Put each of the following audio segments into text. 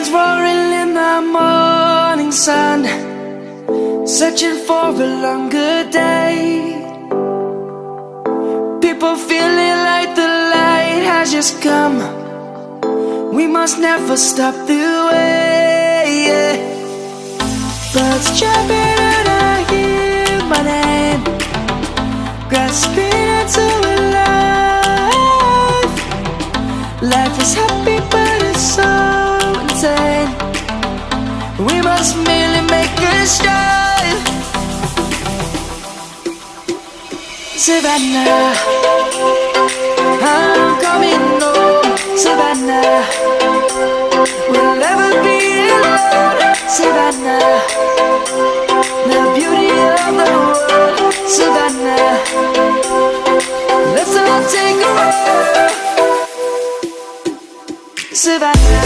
Lions roaring in the morning sun, searching for a longer day. People feeling like the light has just come. We must never stop the way, yeah. Birds chirping and I hear my name, grasping into a life. Life is happy but it's so insane. We must merely make a start. Savannah, I'm coming home. Savannah, we'll never be alone. Savannah, the beauty of the world. Savannah, let's all take a ride. Savannah,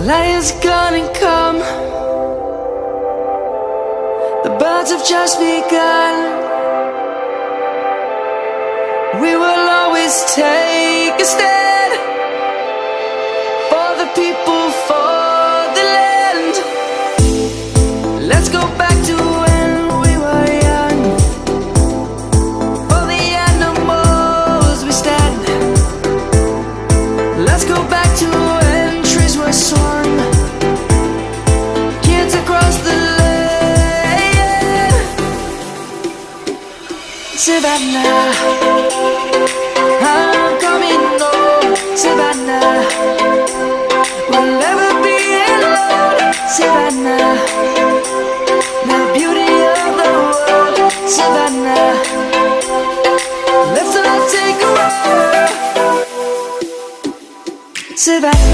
Lion's gonna come. The birds have just begun. We will always take a stand for the people, for the land. Let's go back to when we were young. For the animals we stand. Let's go back to when trees were swung, kids across the land. Savannah, I'm coming home. Savannah, we'll never be alone. Savannah, the beauty of the world. Savannah, let's all take a ride. Savannah.